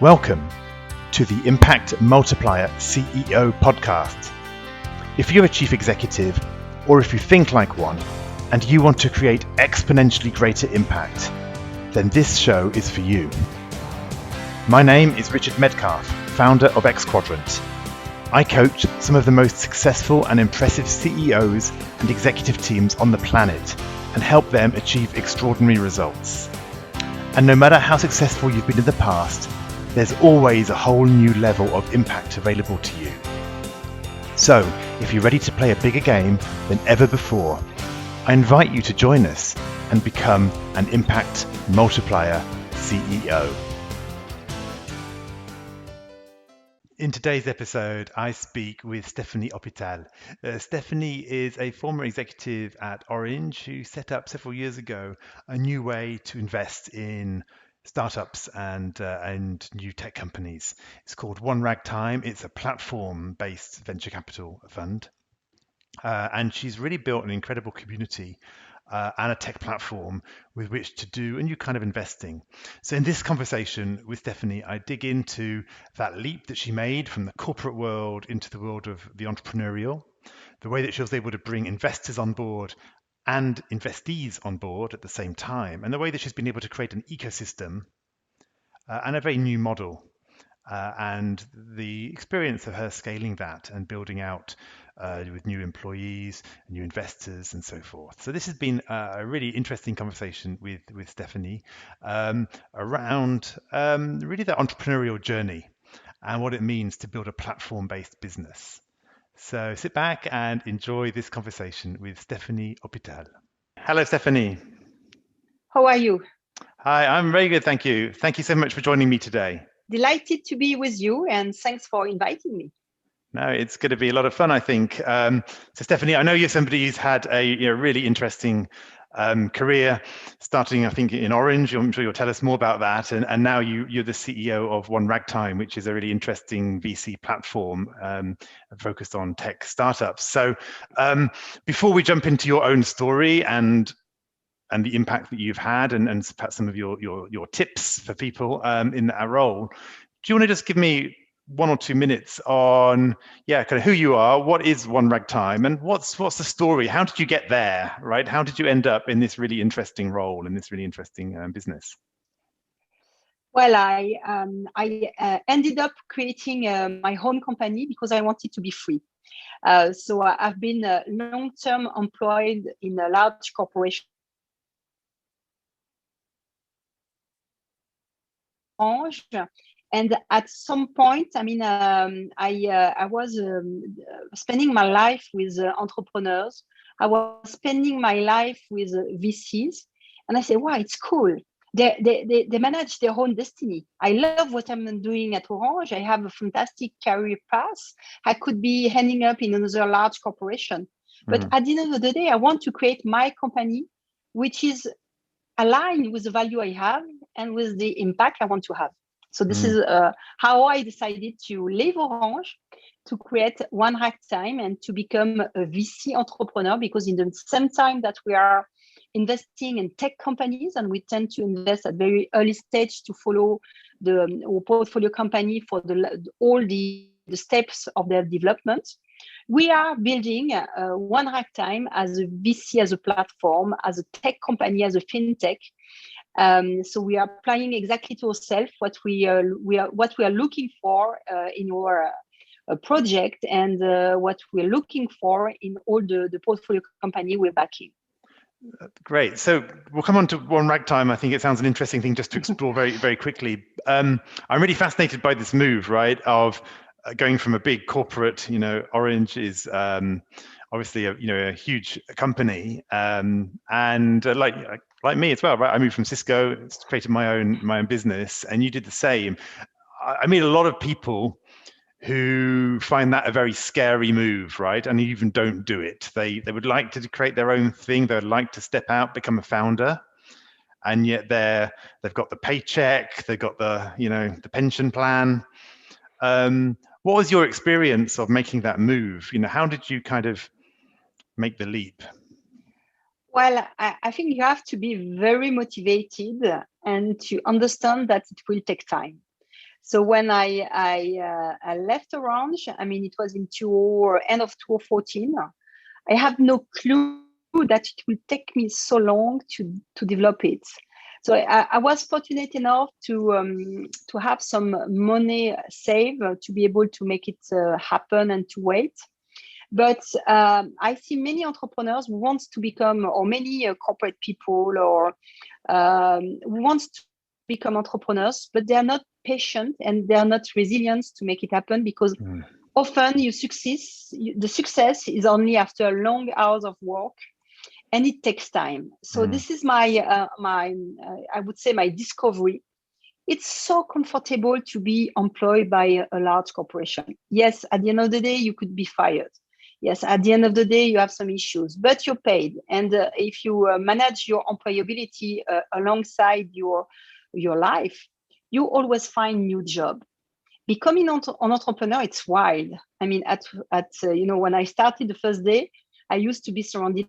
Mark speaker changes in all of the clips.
Speaker 1: Welcome to the Impact Multiplier CEO podcast. If you're a chief executive, or if you think like one, and you want to create exponentially greater impact, then this show is for you. My name is Richard Medcalf, founder of Xquadrant. I coach some of the most successful and impressive CEOs and executive teams on the planet and help them achieve extraordinary results. And no matter how successful you've been in the past, there's always a whole new level of impact available to you. So, if you're ready to play a bigger game than ever before, I invite you to join us and become an Impact Multiplier CEO. In today's episode, I speak with Stephanie Hôpital. Stephanie is a former executive at Orange who set up several years ago a new way to invest in startups and new tech companies. It's called OneRagtime. It's a platform-based venture capital fund. And she's really built an incredible community and a tech platform with which to do a new kind of investing. So in this conversation with Stephanie, I dig into that leap that she made from the corporate world into the world of the entrepreneurial, the way that she was able to bring investors on board and investees on board at the same time, and the way that she's been able to create an ecosystem and a very new model, and the experience of her scaling that and building out with new employees, new investors, and so forth. So this has been a really interesting conversation with Stephanie around really the entrepreneurial journey and what it means to build a platform-based business. So sit back and enjoy this conversation with Stephanie Hôpital. Hello, Stephanie.
Speaker 2: How are you?
Speaker 1: Hi, I'm very good, thank you. Thank you so much for joining me today.
Speaker 2: Delighted to be with you, and thanks for inviting me.
Speaker 1: No, it's going to be a lot of fun, I think. So, Stephanie, I know you're somebody who's had a really interesting career, starting, I think, in Orange. I'm sure you'll tell us more about that. And now you're the CEO of OneRagtime, which is a really interesting VC platform focused on tech startups. So before we jump into your own story and the impact that you've had and perhaps some of your tips for people in that role, do you want to just give me 1 or 2 minutes on kind of who you are, what is OneRagtime, and what's the story? How did you get there, right? How did you end up in this really interesting role, in this really interesting business?
Speaker 2: Well, I ended up creating my home company because I wanted to be free. So I've been long-term employed in a large corporation. Orange. And at some point, I was spending my life with entrepreneurs. I was spending my life with VCs, and I said, "Wow, it's cool. They manage their own destiny. I love what I'm doing at Orange. I have a fantastic career path. I could be ending up in another large corporation, but at the end of the day, I want to create my company, which is aligned with the value I have and with the impact I want to have." So this is how I decided to leave Orange, to create OneRagtime and to become a VC entrepreneur, because in the same time that we are investing in tech companies, and we tend to invest at very early stage to follow the portfolio company for all the steps of their development, we are building OneRagtime as a VC, as a platform, as a tech company, as a fintech. So we are applying exactly to ourselves what we are looking for in our project, and what we're looking for in all the portfolio company we're backing.
Speaker 1: Great. So we'll come on to OneRagtime. I think it sounds an interesting thing just to explore very, very quickly. I'm really fascinated by this move, right, of going from a big corporate, Orange is obviously a huge company, and like me as well, right? I moved from Cisco, created my own business, and you did the same. I meet a lot of people who find that a very scary move, right? And even don't do it. They would like to create their own thing. They would like to step out, become a founder, and yet they've got the paycheck, they've got the pension plan. What was your experience of making that move? How did you kind of make the leap?
Speaker 2: Well, I think you have to be very motivated and to understand that it will take time. So when I left Orange, I mean, it was in end of 2014. I have no clue that it will take me so long to develop it. So I was fortunate enough to have some money saved to be able to make it happen and to wait. But I see many entrepreneurs who want to become, or many corporate people, or who want to become entrepreneurs, but they are not patient and they are not resilient to make it happen, because often the success is only after long hours of work, and it takes time. So this is I would say, my discovery. It's so comfortable to be employed by a large corporation. Yes, at the end of the day, you could be fired. Yes, at the end of the day, you have some issues, but you're paid. And if you manage your employability alongside your life, you always find new job. Becoming an entrepreneur, it's wild. I mean, when I started the first day, I used to be surrounded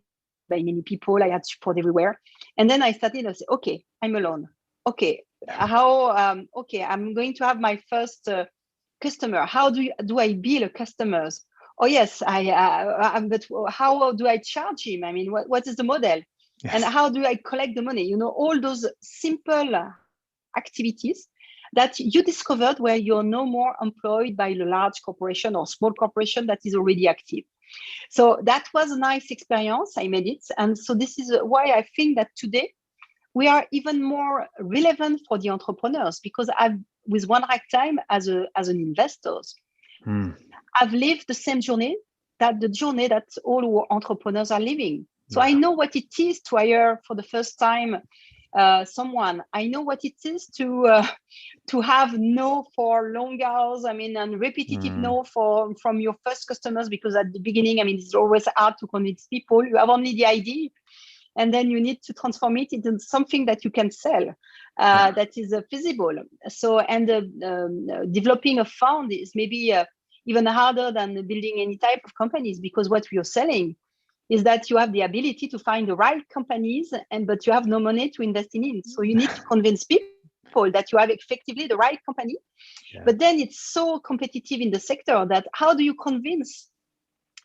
Speaker 2: by many people. I had support everywhere. And then I started, I said, okay, I'm alone. Okay, I'm going to have my first customer. How do I bill customers? Oh yes, but how do I charge him? I mean, what is the model? Yes. And how do I collect the money? You know, all those simple activities that you discovered where you're no more employed by a large corporation or small corporation that is already active. So that was a nice experience. I made it. And so this is why I think that today we are even more relevant for the entrepreneurs, because with OneRagtime as an investor, I've lived the same journey that all entrepreneurs are living. So I know what it is to hire for the first time someone. I know what it is to have no for long hours. I mean, and repetitive no from your first customers, because at the beginning, I mean, it's always hard to convince people. You have only the idea, and then you need to transform it into something that you can sell, that is feasible. So, and developing a fund is maybe even harder than building any type of companies, because what we are selling is that you have the ability to find the right companies, but you have no money to invest in it. So you need to convince people that you have effectively the right company. Yeah. But then it's so competitive in the sector that how do you convince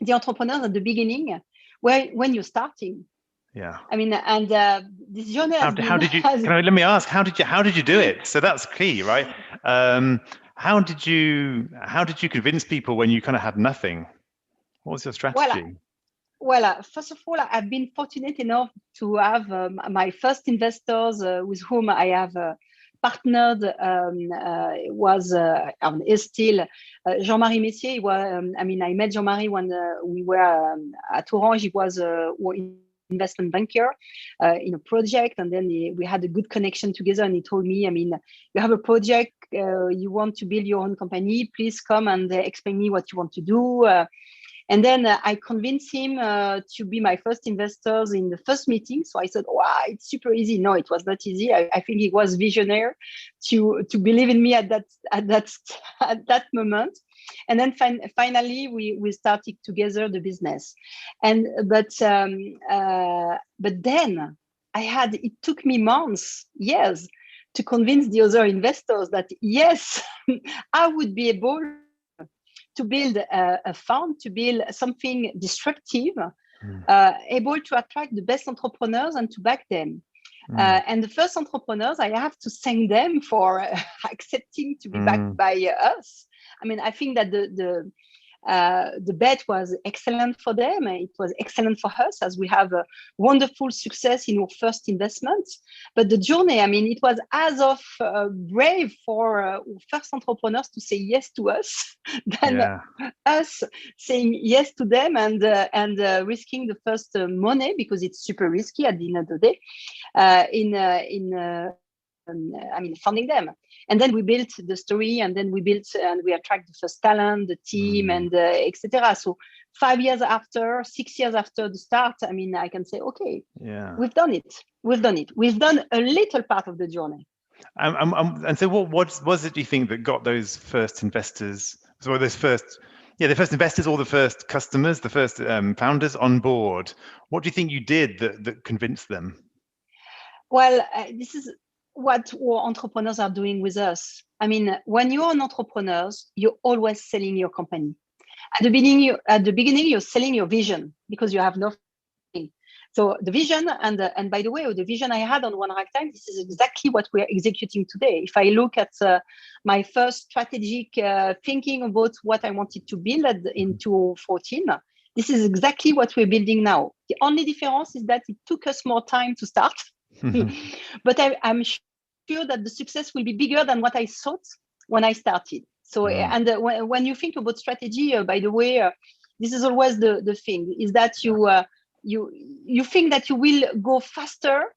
Speaker 2: the entrepreneurs at the beginning when you're starting?
Speaker 1: Yeah.
Speaker 2: I mean, and this journey
Speaker 1: let me ask, how did you do it? So that's key, right? How did you convince people when you kind of had nothing? What was your strategy?
Speaker 2: Well, first of all, I've been fortunate enough to have my first investors with whom I have partnered is still Jean-Marie Messier. I met Jean-Marie when we were at Orange. He was investment banker in a project, and then we had a good connection together, and he told me, I mean, you have a project, you want to build your own company, please come and explain me what you want to do. And then I convinced him to be my first investors in the first meeting. So I said, wow, it's super easy. No, it was not easy. I think he was visionary to believe in me at that moment. And then finally we started together the business. But then it took me months, years, to convince the other investors that yes, I would be able to build a fund, to build something disruptive, able to attract the best entrepreneurs and to back them. And the first entrepreneurs, I have to thank them for accepting to be backed by us. I mean, I think that the bet was excellent for them. It was excellent for us, as we have a wonderful success in our first investments. But the journey, I mean, it was as of brave for our first entrepreneurs to say yes to us than us saying yes to them and risking the first money, because it's super risky at the end of the day, funding them. And then we built the story, and then we attract the first talent, the team, and etc. So 6 years after the start, I mean, I can say, okay, we've done it. We've done a little part of the journey.
Speaker 1: And so what was it, do you think, that got those first investors, the first investors or the first customers, the first founders on board? What do you think you did that convinced them?
Speaker 2: Well, this is what our entrepreneurs are doing with us. I mean, when you're an entrepreneur, you're always selling your company. At the beginning, you're selling your vision because you have nothing. So the vision, and by the way, the vision I had on OneRagtime, this is exactly what we're executing today. If I look at my first strategic thinking about what I wanted to build in 2014, this is exactly what we're building now. The only difference is that it took us more time to start, but I'm sure that the success will be bigger than what I thought when I started. So, and when you think about strategy, by the way, this is always the thing, is that you think that you will go faster,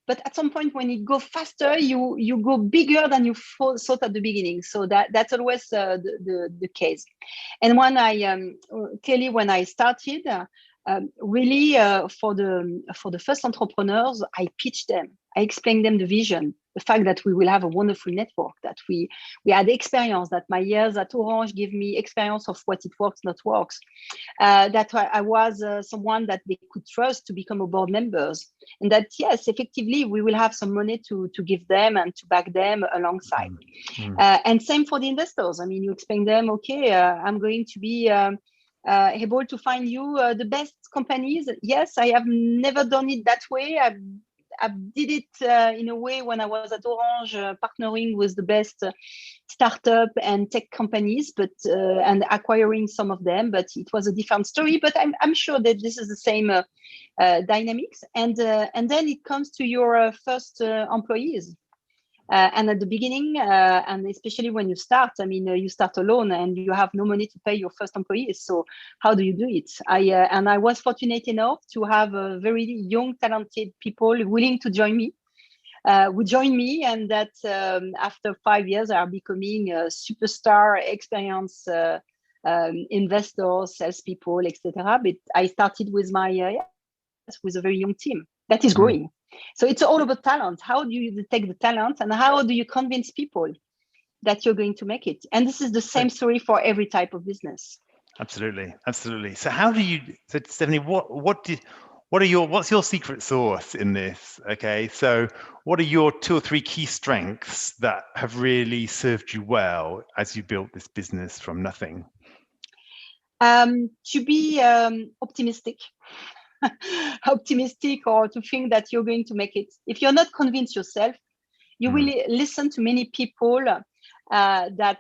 Speaker 2: but at some point when you go faster, you go bigger than you thought at the beginning. So that's always the case. And when clearly when I started, really for the first entrepreneurs, I pitched them. I explained them the vision, the fact that we will have a wonderful network, that we had experience, that my years at Orange give me experience of what it works, not works, that I was someone that they could trust to become a board members, and that, yes, effectively, we will have some money to give them and to back them alongside. And same for the investors. I mean, you explain them, okay, I'm going to be able to find you the best companies. Yes, I have never done it that way. I did it in a way when I was at Orange, partnering with the best startup and tech companies, but and acquiring some of them. But it was a different story. But I'm sure that this is the same dynamics. And then it comes to your first employees. And at the beginning, and especially when you start, I mean, you start alone and you have no money to pay your first employees. So how do you do it? And I was fortunate enough to have very young, talented people willing to join me, who joined me, and that after 5 years are becoming superstar, experienced investors, salespeople, etc. But I started with with a very young team that is growing. So it's all about talent. How do you detect the talent, and how do you convince people that you're going to make it? And this is the same story for every type of business.
Speaker 1: Absolutely, absolutely. So how do you? So Stephanie, what's your secret sauce in this? Okay, so what are your 2 or 3 key strengths that have really served you well as you built this business from nothing?
Speaker 2: To be optimistic. Optimistic, or to think that you're going to make it. If you're not convinced yourself, you will listen to many people that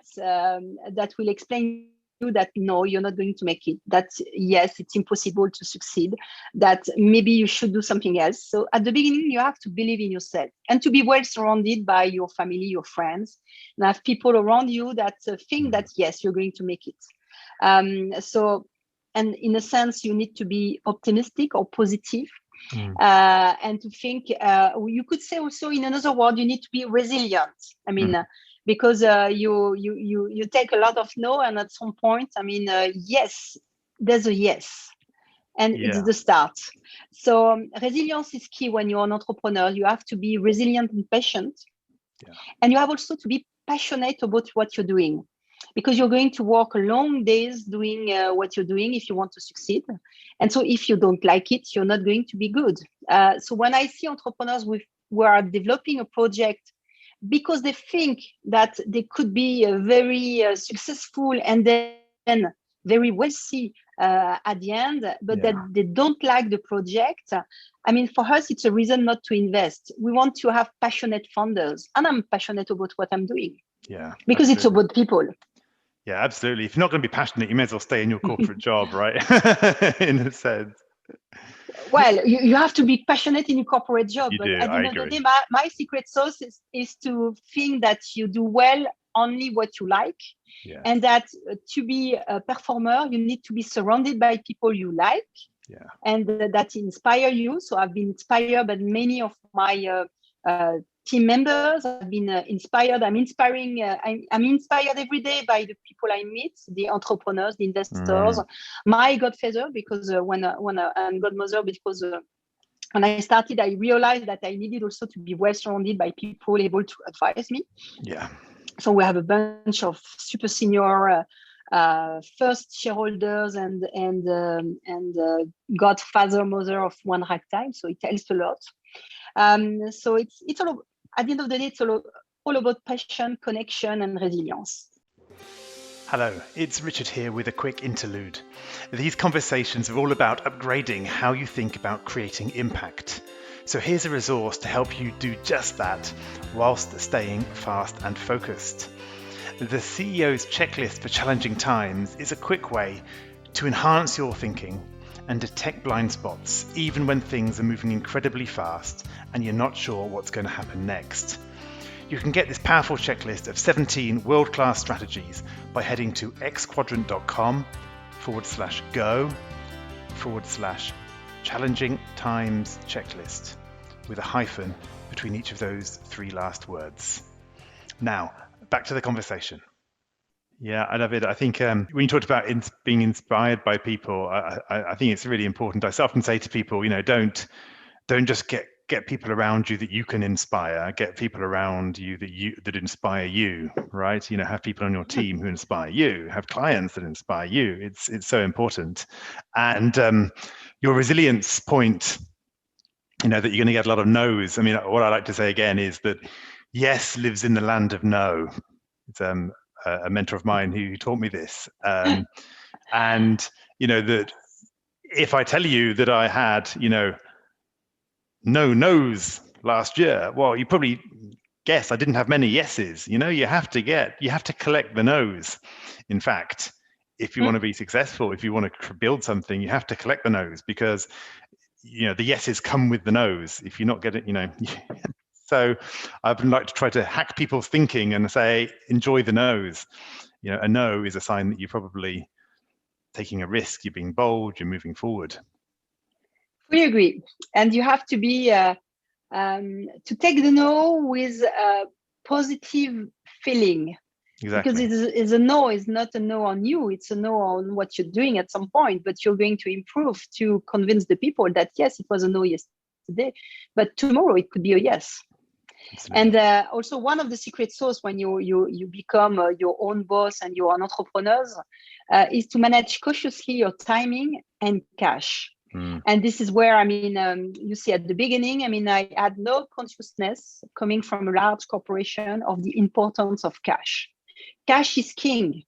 Speaker 2: will explain you that no, you're not going to make it, that yes, it's impossible to succeed, that maybe you should do something else. So at the beginning, you have to believe in yourself and to be well surrounded by your family, your friends, and have people around you that think that yes, you're going to make it. And in a sense, you need to be optimistic or positive, and to think. You could say also, in another word, you need to be resilient. I mean, because you take a lot of no, and at some point, I mean, yes, there's a yes, and it's the start. So resilience is key when you're an entrepreneur. You have to be resilient and patient, and you have also to be passionate about what you're doing, because you're going to work long days doing what you're doing if you want to succeed. And so if you don't like it, you're not going to be good. So when I see entrepreneurs who are developing a project because they think that they could be very successful and then very wealthy at the end, but that they don't like the project, I mean, for us, it's a reason not to invest. We want to have passionate founders, and I'm passionate about what I'm doing. Because it's about people.
Speaker 1: Yeah, absolutely. If you're not going to be passionate, you may as well stay in your corporate job, right? In a sense.
Speaker 2: Well, you have to be passionate in your corporate job.
Speaker 1: You
Speaker 2: but
Speaker 1: do,
Speaker 2: at the
Speaker 1: I
Speaker 2: end of
Speaker 1: agree.
Speaker 2: the day, my secret sauce is to think that you do well only what you like. And that to be a performer, you need to be surrounded by people you like. And that inspire you. So I've been inspired by many of my team members. I've been inspired. I'm inspiring. I'm inspired every day by the people I meet, the entrepreneurs, the investors. My godfather, because and godmother, because when I started, I realized that I needed also to be well surrounded by people able to advise me. So we have a bunch of super senior first shareholders and godfather, mother of OneRagtime. So it helps a lot. So it's all, at the end of the day, it's all all about passion, connection, and resilience.
Speaker 1: Hello, it's Richard here with a quick interlude. These conversations are all about upgrading how you think about creating impact. So here's a resource to help you do just that whilst staying fast and focused. The CEO's Checklist for Challenging Times is a quick way to enhance your thinking and detect blind spots even when things are moving incredibly fast and you're not sure what's going to happen next. You can get this powerful checklist of 17 world-class strategies by heading to xquadrant.com/go/challenging times checklist with a hyphen between each of those three last words. Now, back to the conversation. Yeah, I love it. I think when you talked about being inspired by people, I think it's really important. I often say to people, don't just get people around you that you can inspire. Get people around you that inspire you, right? Have people on your team who inspire you. Have clients that inspire you. It's so important. And your resilience point, that you're going to get a lot of no's. I mean, what I like to say again is that yes lives in the land of no. It's a mentor of mine who taught me this. And that if I tell you that I had, no no's last year, well, you probably guess I didn't have many yeses. You have to collect the no's. In fact, if you want to be successful, if you want to build something, you have to collect the no's, because the yeses come with the no's. If you're not getting, so I would like to try to hack people's thinking and say, enjoy the no's. A no is a sign that you're probably taking a risk, you're being bold, you're moving forward.
Speaker 2: Fully agree. And you have to be, to take the no with a positive feeling. Exactly. Because it's a no is not a no on you, it's a no on what you're doing at some point, but you're going to improve to convince the people that, yes, it was a no yesterday, but tomorrow it could be a yes. Absolutely. And also one of the secret sauce when you become your own boss and you're an entrepreneur is to manage cautiously your timing and cash. And this is where, you see at the beginning, I had no consciousness coming from a large corporation of the importance of cash. Cash is king.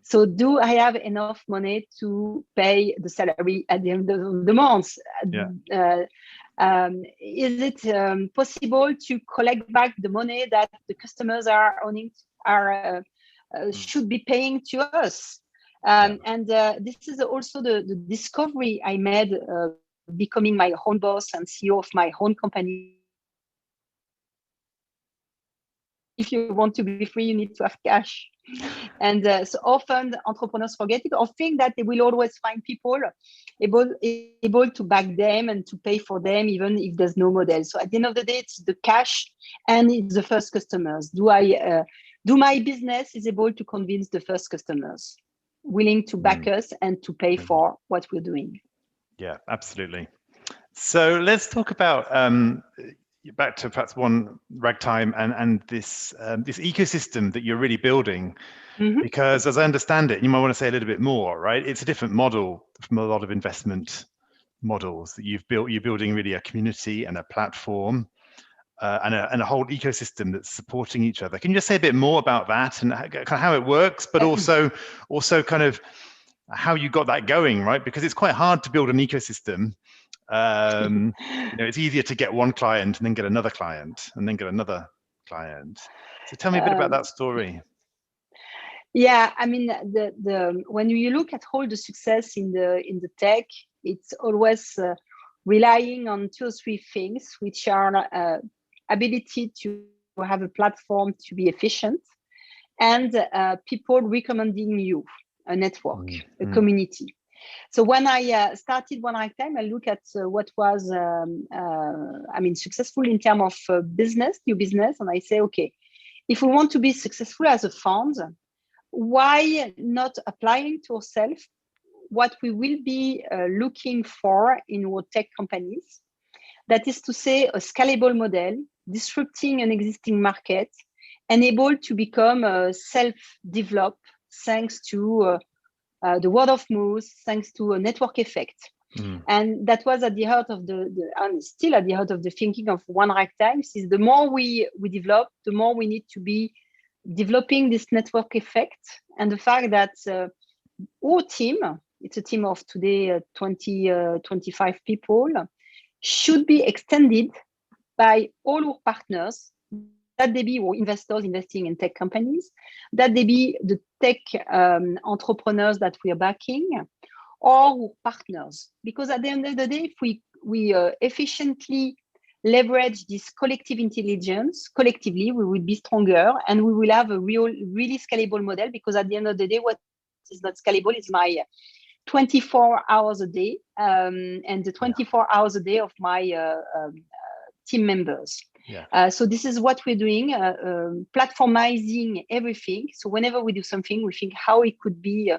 Speaker 2: So do I have enough money to pay the salary at the end of the month? Yeah. Is it possible to collect back the money that the customers are owning, should be paying to us? And this is also the discovery I made becoming my own boss and CEO of my own company. If you want to be free, you need to have cash. And so often entrepreneurs forget it or think that they will always find people able to back them and to pay for them, even if there's no model. So at the end of the day, it's the cash and it's the first customers. Do my business is able to convince the first customers willing to back us and to pay for what we're doing?
Speaker 1: Yeah, absolutely. So let's talk about back to perhaps OneRagtime and this ecosystem that you're really building, because as I understand it, you might want to say a little bit more, right? It's a different model from a lot of investment models that you've built. You're building really a community and a platform and a whole ecosystem that's supporting each other. Can you just say a bit more about that and kind of how it works, but also kind of how you got that going, right? Because it's quite hard to build an ecosystem. It's easier to get one client and then get another client and then get another client. So tell me a bit about that story.
Speaker 2: Yeah, when you look at all the success in the tech, it's always relying on 2 or 3 things, which are ability to have a platform to be efficient and people recommending you, a network, a community. So when I started OneRagtime, I look at what was, successful in terms of new business. And I say, okay, if we want to be successful as a fund, why not applying to ourselves what we will be looking for in our tech companies? That is to say, a scalable model, disrupting an existing market, and able to become self-developed thanks to the word of mouth, thanks to a network effect. And that was at the heart of and still at the heart of the thinking of OneRagtime. Is the more we develop, the more we need to be developing this network effect, and the fact that our team, it's a team of today 25 people, should be extended by all our partners, that they be our investors investing in tech companies, that they be the tech entrepreneurs that we are backing, or our partners. Because at the end of the day, if we efficiently leverage this collective intelligence, collectively, we will be stronger, and we will have a really scalable model. Because at the end of the day, what is not scalable is my 24 hours a day and the 24 hours a day of my team members. So this is what we're doing, platformizing everything. So whenever we do something, we think how it could be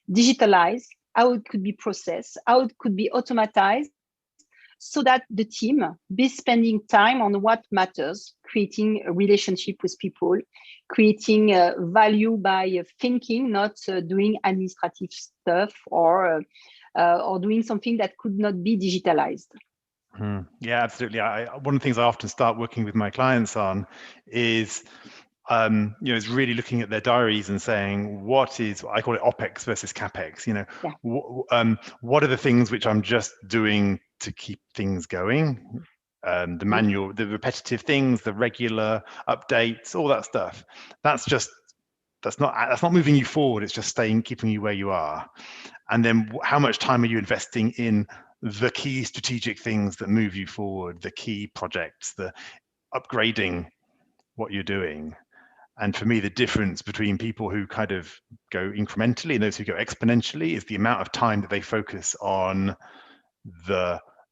Speaker 2: digitalized, how it could be processed, how it could be automatized, so that the team be spending time on what matters, creating a relationship with people, creating value by thinking, not doing administrative stuff or doing something that could not be digitalized.
Speaker 1: Yeah, absolutely. One of the things I often start working with my clients on is is really looking at their diaries and saying, what is, I call it OPEX versus CAPEX, what are the things which I'm just doing to keep things going? The manual, the repetitive things, the regular updates, all that stuff. That's not moving you forward. It's just keeping you where you are. And then how much time are you investing in the key strategic things that move you forward, the key projects, the upgrading what you're doing? And for me, the difference between people who kind of go incrementally and those who go exponentially is the amount of time that they focus on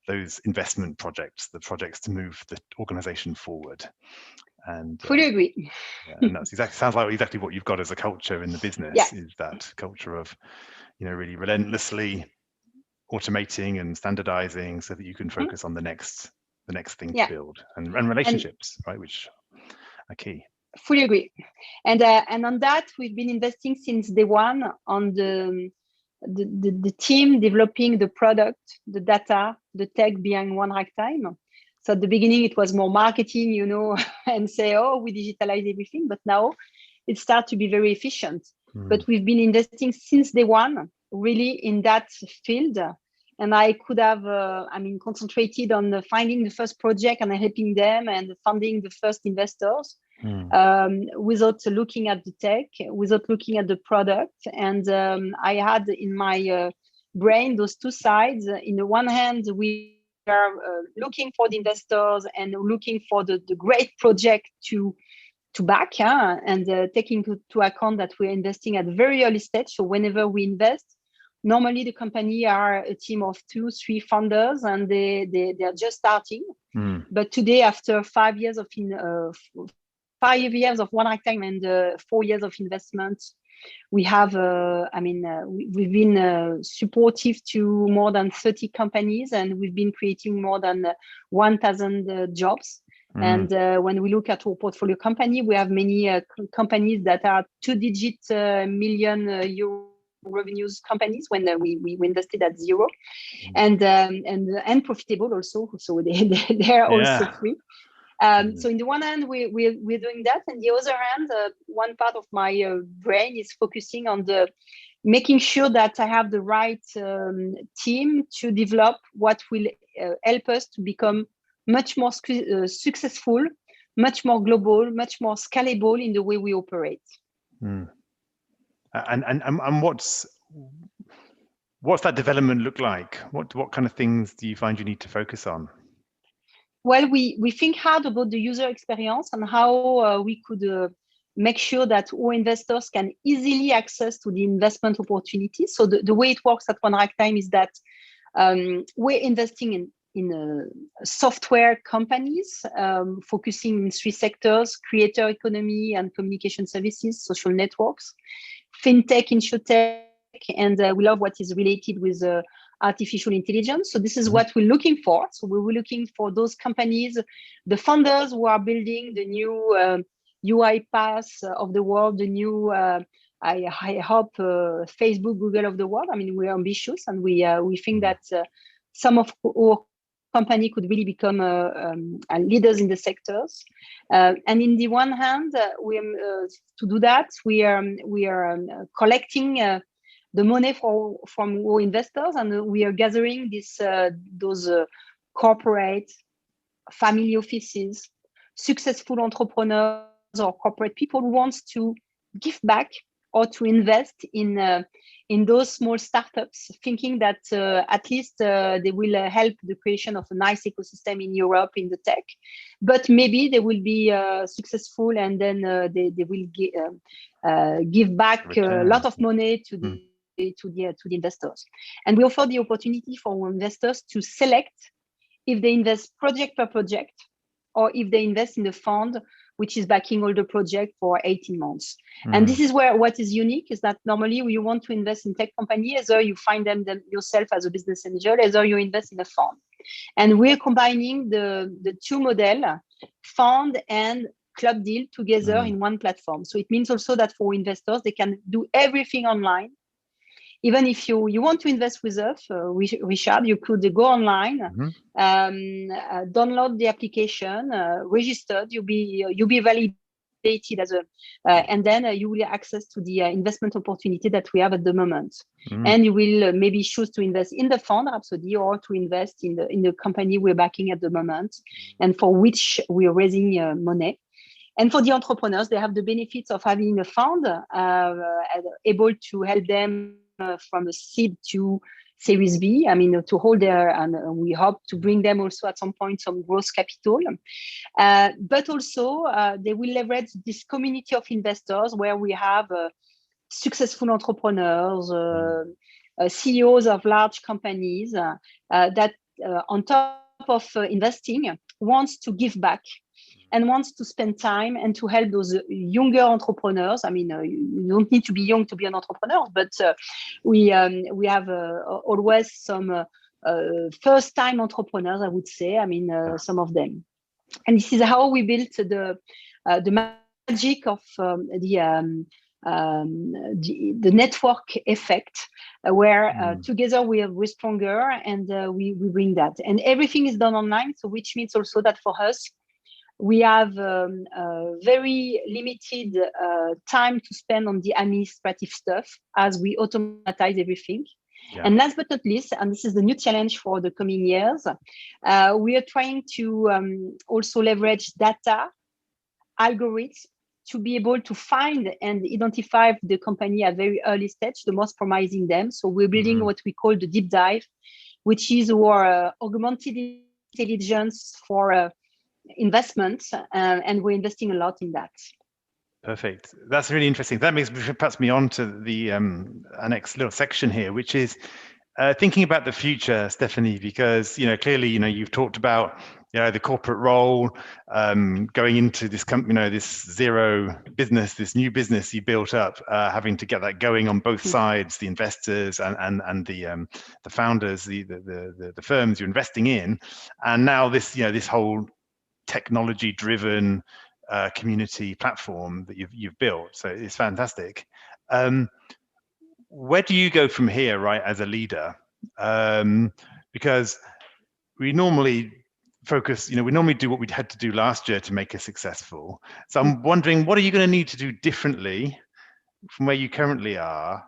Speaker 1: those investment projects, the projects to move the organization forward. And
Speaker 2: fully agree.
Speaker 1: And that's sounds like exactly what you've got as a culture in the business, is that culture of, really relentlessly automating and standardizing so that you can focus on the next thing to build, and relationships, right, which are key.
Speaker 2: Fully agree. And on that, we've been investing since day one on the team developing the product, the data, the tech behind OneRagtime. So at the beginning, it was more marketing, and say, oh, we digitalize everything. But now it starts to be very efficient. But we've been investing since day one, really in that field. And I could have, concentrated on finding the first project and helping them and funding the first investors without looking at the tech, without looking at the product. And I had in my brain those two sides. In the one hand, we are looking for the investors and looking for the great project to back, and taking into account that we're investing at a very early stage. So whenever we invest, normally the company are a team of 2-3 founders, and they are just starting. But today, after 5 years of 5 years of OneRagtime and 4 years of investment, we have, we've been supportive to more than 30 companies, and we've been creating more than 1,000 jobs. And when we look at our portfolio company, we have many companies that are 2-digit million euro revenues companies when we invested at zero, and profitable also. So they're also free. So in the one hand, we're doing that, and the other hand, one part of my brain is focusing on making sure that I have the right team to develop what will help us to become much more successful, much more global, much more scalable in the way we operate.
Speaker 1: And what's that development look like? What kind of things do you find you need to focus on?
Speaker 2: Well, we think hard about the user experience and how we could make sure that all investors can easily access to the investment opportunities. So the way it works at OneRagtime is that we're investing in software companies, focusing in 3 sectors: creator economy and communication services, social networks, fintech, insurtech, and we love what is related with artificial intelligence. So this is what we're looking for. So we were looking for those companies, the founders who are building the new UiPath of the world, the new I hope Facebook, Google of the world. I mean, we're ambitious, and we think that some of our company could really become leaders in the sectors. And in the one hand, to do that, we are collecting the money from our investors, and we are gathering those corporate, family offices, successful entrepreneurs or corporate people who wants to give back or to invest in those small startups, thinking that at least they will help the creation of a nice ecosystem in Europe in the tech, but maybe they will be successful, and then they will give back a lot of money to the investors. And we offer the opportunity for investors to select if they invest project per project, or if they invest in the fund which is backing all the project for 18 months. And this is where what is unique is that normally you want to invest in tech company, either you find them yourself as a business angel, either you invest in a fund. And we're combining the two model, fund and club deal, together in one platform. So it means also that for investors, they can do everything online. Even if you want to invest with us, Richard, you could go online, download the application, registered. You'll be validated as and then you will access to the investment opportunity that we have at the moment. And you will maybe choose to invest in the fund, Rhapsody, or to invest in the company we're backing at the moment, and for which we are raising money. And for the entrepreneurs, they have the benefits of having a fund able to help them from the seed to Series B. I mean, to hold their, and we hope to bring them also at some point some growth capital. But also, they will leverage this community of investors where we have successful entrepreneurs, CEOs of large companies that on top of investing wants to give back and wants to spend time and to help those younger entrepreneurs. I mean, you don't need to be young to be an entrepreneur, but we have always some first-time entrepreneurs, I would say. I mean, some of them. And this is how we built the magic of the network effect, where together we're stronger, and we bring that. And everything is done online, so which means also that for us, we have very limited time to spend on the administrative stuff, as we automatize everything. Yeah. And last but not least, and this is the new challenge for the coming years, we are trying to also leverage data, algorithms, to be able to find and identify the company at very early stage, the most promising them. So we're building what we call the deep dive, which is our augmented intelligence for investments, and we're investing a lot in that.
Speaker 1: Perfect. That's really interesting. That puts me on to the next little section here, which is thinking about the future, Stephanie, because clearly you've talked about the corporate role, going into this company, this zero business, this new business you built up, having to get that going on both sides, the investors and the founders, the firms you're investing in, and now this this whole technology-driven community platform that you've built. So it's fantastic. Where do you go from here, right, as a leader? Because we normally focus, we normally do what we had to do last year to make us successful. So I'm wondering, what are you going to need to do differently from where you currently are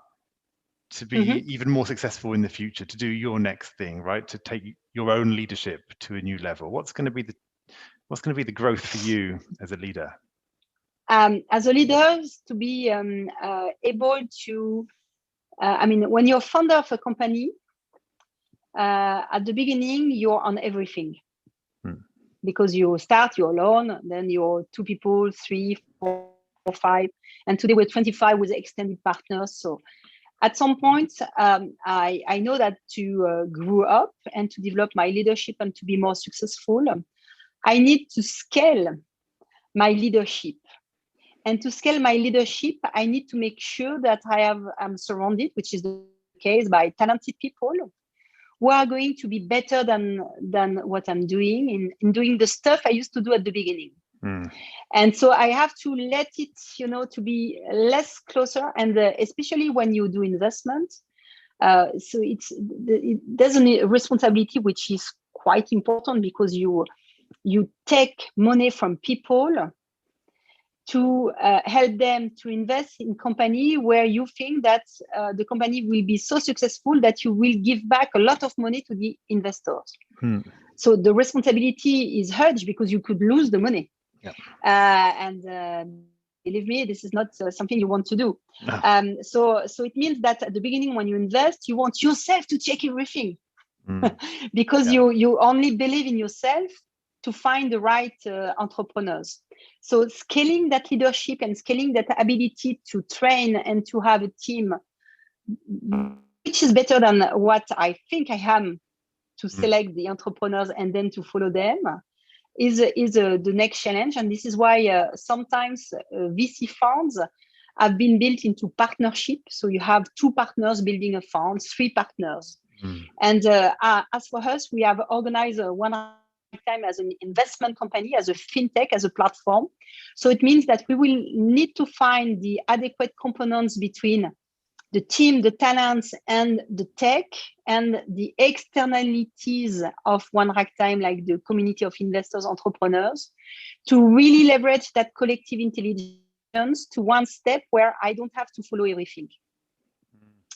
Speaker 1: to be even more successful in the future, to do your next thing, right? To take your own leadership to a new level. What's going to be the growth for you as a leader?
Speaker 2: As a leader, to be able to, I mean, when you're founder of a company, at the beginning, you're on everything. Because you start, you're alone, then you're 2 people, 3, 4, 5. And today we're 25 with extended partners. So at some point, I know that to grow up and to develop my leadership and to be more successful, I need to scale my leadership. And to scale my leadership, I need to make sure that I'm surrounded, which is the case, by talented people who are going to be better than what I'm doing in doing the stuff I used to do at the beginning. And so I have to let it, to be less closer. And especially when you do investment, so there's a responsibility which is quite important, because you take money from people to help them to invest in company where you think that the company will be so successful that you will give back a lot of money to the investors. So the responsibility is huge, because you could lose the money.
Speaker 1: Yep.
Speaker 2: And believe me, this is not something you want to do. No. So it means that at the beginning, when you invest, you want yourself to check everything, because you only believe in yourself to find the right entrepreneurs. So scaling that leadership and scaling that ability to train and to have a team, which is better than what I think I am, to select the entrepreneurs and then to follow them, is the next challenge. And this is why sometimes VC funds have been built into partnership. So you have 2 partners building a fund, 3 partners. And as for us, we have organized OneRagtime as an investment company, as a fintech, as a platform. So it means that we will need to find the adequate components between the team, the talents, and the tech, and the externalities of OneRagtime, like the community of investors, entrepreneurs, to really leverage that collective intelligence to one step where I don't have to follow everything.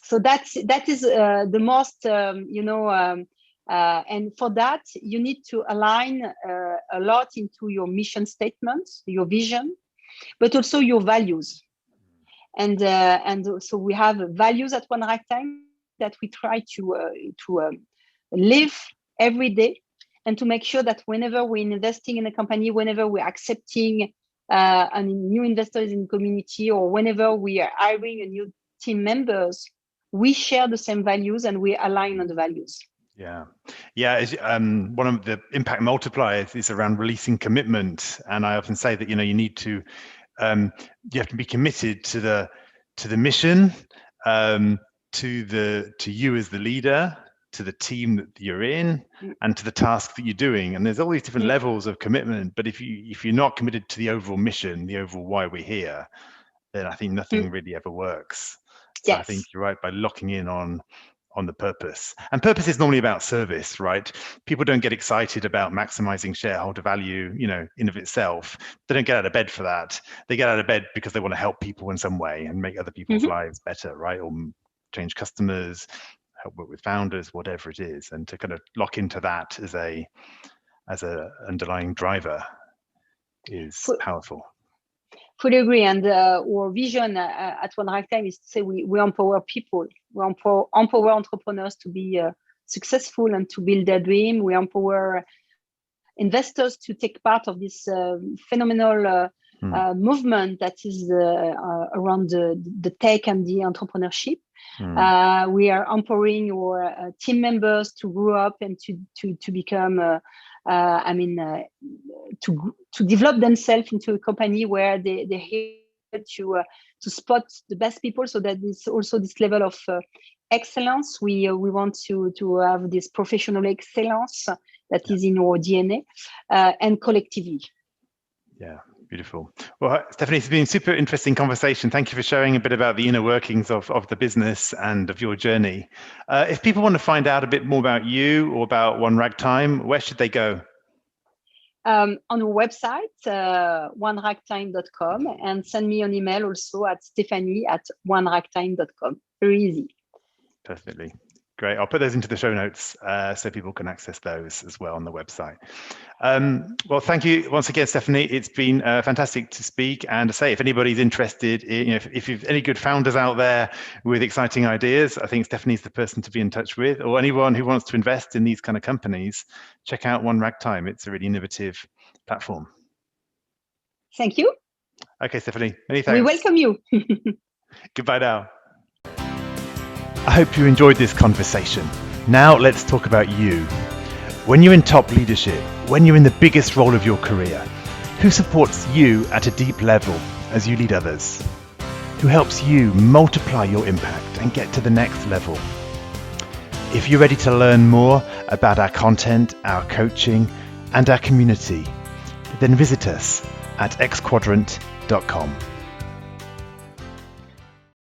Speaker 2: So that is the most, and for that, you need to align a lot into your mission statements, your vision, but also your values. And so we have values at OneRagtime that we try to live every day, and to make sure that whenever we're investing in a company, whenever we're accepting a new investors in community, or whenever we are hiring a new team members, we share the same values and we align on the values.
Speaker 1: Yeah. One of the impact multipliers is around releasing commitment, and I often say that you need to you have to be committed to the mission, to you as the leader, to the team that you're in, and to the task that you're doing. And there's all these different levels of commitment. But if you're not committed to the overall mission, the overall why we're here, then I think nothing really ever works. So yes. I think you're right by locking in on the purpose. And purpose is normally about service, right? People don't get excited about maximizing shareholder value, in of itself. They don't get out of bed for that. They get out of bed because they want to help people in some way and make other people's lives better, right? Or change customers, help work with founders, whatever it is. And to kind of lock into that as a underlying driver is powerful.
Speaker 2: Fully agree. And our vision at OneRagtime is to say we empower people. We empower entrepreneurs to be successful and to build their dream. We empower investors to take part of this phenomenal movement that is around the tech and the entrepreneurship. We are empowering our team members to grow up and to become to develop themselves into a company where they're here to spot the best people, so that there's also this level of excellence. We want to have this professional excellence that is in our DNA, and collectively.
Speaker 1: Yeah. Beautiful. Well, Stephanie, it's been a super interesting conversation. Thank you for sharing a bit about the inner workings of the business and of your journey. If people want to find out a bit more about you or about OneRagtime, where should they go?
Speaker 2: On our website, OneRagtime.com, and send me an email also at stephanie@OneRagtime.com. Very easy.
Speaker 1: Perfectly. Great. I'll put those into the show notes so people can access those as well on the website. Well, thank you once again, Stephanie. It's been fantastic to speak, and to say, if anybody's interested in, if you've any good founders out there with exciting ideas, I think Stephanie's the person to be in touch with, or anyone who wants to invest in these kind of companies, check out OneRagtime. It's a really innovative platform.
Speaker 2: Thank you.
Speaker 1: Okay, Stephanie, many thanks.
Speaker 2: We welcome you.
Speaker 1: Goodbye now. I hope you enjoyed this conversation. Now let's talk about you. When you're in top leadership, when you're in the biggest role of your career, who supports you at a deep level as you lead others? Who helps you multiply your impact and get to the next level? If you're ready to learn more about our content, our coaching, and our community, then visit us at xquadrant.com.